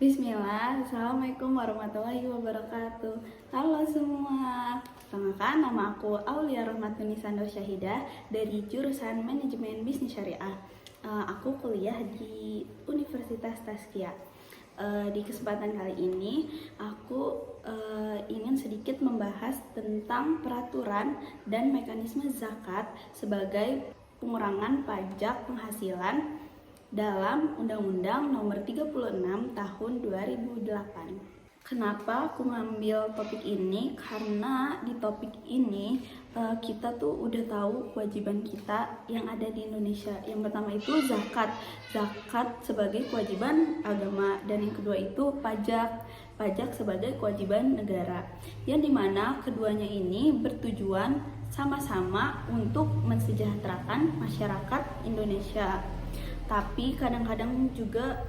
Bismillah, Assalamualaikum warahmatullahi wabarakatuh. Halo semua, perkenalkan nama aku Aulia Rahmatuni Sando Syahidah dari jurusan Manajemen Bisnis Syariah. Aku kuliah di Universitas Tazkiyah. Di kesempatan kali ini, aku ingin sedikit membahas tentang peraturan dan mekanisme zakat sebagai pengurangan pajak penghasilan dalam Undang-Undang Nomor 36 Tahun 2008. Kenapa aku ngambil topik ini? Karena di topik ini kita tuh udah tahu kewajiban kita yang ada di Indonesia. Yang pertama itu zakat. Zakat sebagai kewajiban agama, dan yang kedua itu pajak sebagai kewajiban negara. Yang dimana keduanya ini bertujuan sama-sama untuk mensejahterakan masyarakat Indonesia. Tapi kadang-kadang juga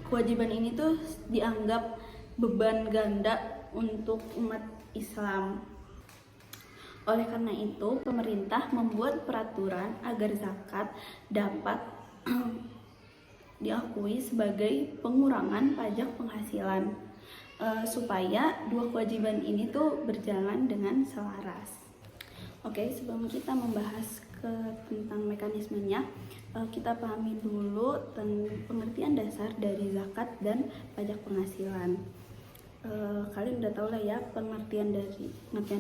kewajiban ini tuh dianggap beban ganda untuk umat Islam. Oleh karena itu, pemerintah membuat peraturan agar zakat dapat diakui sebagai pengurangan pajak penghasilan, supaya dua kewajiban ini tuh berjalan dengan selaras. Oke, sebelum kita membahas tentang mekanismenya, kita pahami dulu pengertian dasar dari zakat dan pajak penghasilan. Kalian udah tahu lah ya pengertian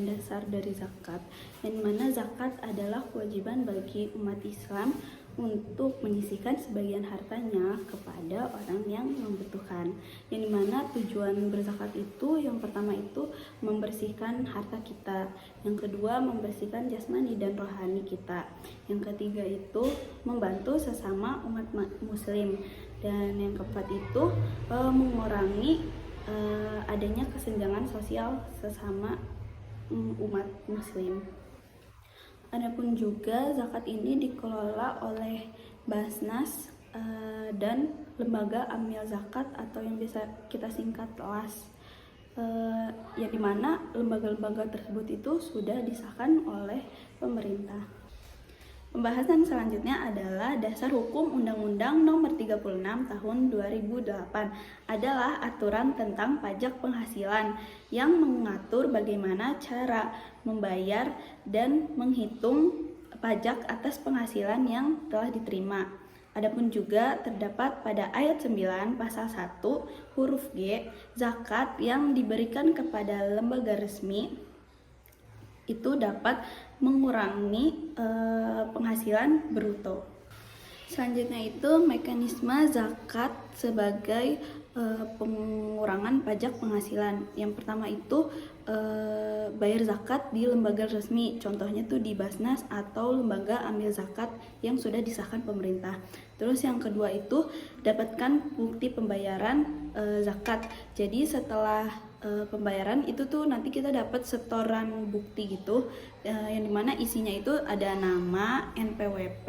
dasar dari zakat, yang dimana zakat adalah kewajiban bagi umat Islam untuk menyisihkan sebagian hartanya kepada orang yang membutuhkan. Yang dimana tujuan berzakat itu, yang pertama itu membersihkan harta kita, yang kedua membersihkan jasmani dan rohani kita, yang ketiga itu membantu sesama umat muslim, dan yang keempat itu mengurangi adanya kesenjangan sosial sesama umat muslim. Adapun juga zakat ini dikelola oleh Basnas dan lembaga amil zakat atau yang bisa kita singkat LAS, yang dimana lembaga-lembaga tersebut itu sudah disahkan oleh pemerintah. Pembahasan selanjutnya adalah dasar hukum Undang-Undang Nomor 36 Tahun 2008 adalah aturan tentang pajak penghasilan yang mengatur bagaimana cara membayar dan menghitung pajak atas penghasilan yang telah diterima. Adapun juga terdapat pada ayat 9 pasal 1 huruf G, zakat yang diberikan kepada lembaga resmi itu dapat mengurangi penghasilan bruto. Selanjutnya itu mekanisme zakat sebagai pengurangan pajak penghasilan. Yang pertama itu bayar zakat di lembaga resmi, contohnya tuh di Basnas atau lembaga amil zakat yang sudah disahkan pemerintah. Terus yang kedua itu dapatkan bukti pembayaran zakat. Jadi setelah pembayaran itu tuh nanti kita dapat setoran bukti gitu, yang dimana isinya itu ada nama, NPWP,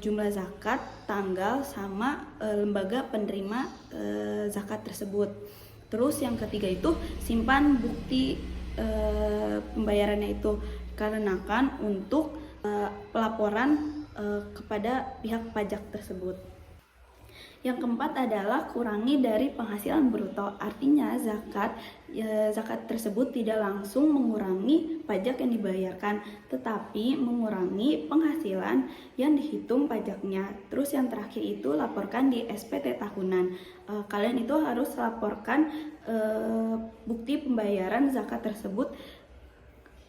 jumlah zakat, tanggal, sama lembaga penerima zakat tersebut. Terus yang ketiga itu simpan bukti pembayarannya itu, karena kan untuk pelaporan kepada pihak pajak tersebut. Yang keempat adalah kurangi dari penghasilan bruto. Artinya zakat tersebut tidak langsung mengurangi pajak yang dibayarkan, tetapi mengurangi penghasilan yang dihitung pajaknya. Terus yang terakhir itu laporkan di SPT tahunan. Kalian itu harus laporkan bukti pembayaran zakat tersebut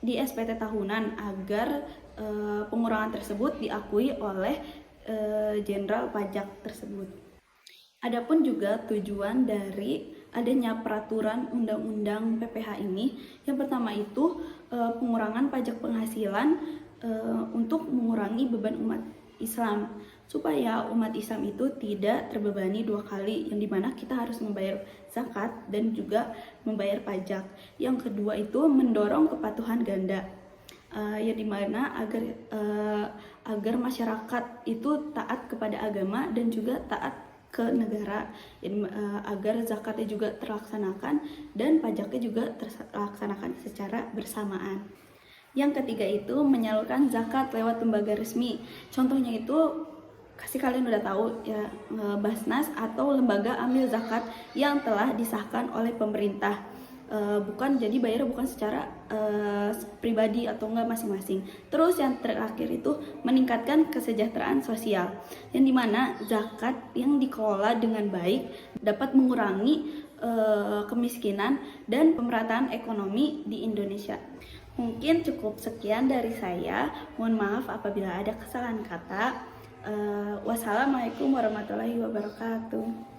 di SPT tahunan agar pengurangan tersebut diakui oleh Jenderal Pajak tersebut. Adapun juga tujuan dari adanya peraturan undang-undang PPh ini, yang pertama itu pengurangan pajak penghasilan untuk mengurangi beban umat Islam, supaya umat Islam itu tidak terbebani dua kali, yang dimana kita harus membayar zakat dan juga membayar pajak. Yang kedua itu mendorong kepatuhan ganda, yang dimana agar masyarakat itu taat kepada agama dan juga taat ke negara, agar zakatnya juga terlaksanakan dan pajaknya juga terlaksanakan secara bersamaan. Yang ketiga itu menyalurkan zakat lewat lembaga resmi. Contohnya itu Pasti kalian udah tahu ya, Basnas atau lembaga amil zakat yang telah disahkan oleh pemerintah. Bukan, jadi bayar bukan secara pribadi atau enggak masing-masing. Terus yang terakhir itu meningkatkan kesejahteraan sosial, yang dimana zakat yang dikelola dengan baik dapat mengurangi kemiskinan dan pemerataan ekonomi di Indonesia. Mungkin cukup sekian dari saya. Mohon maaf apabila ada kesalahan kata. Wassalamualaikum warahmatullahi wabarakatuh.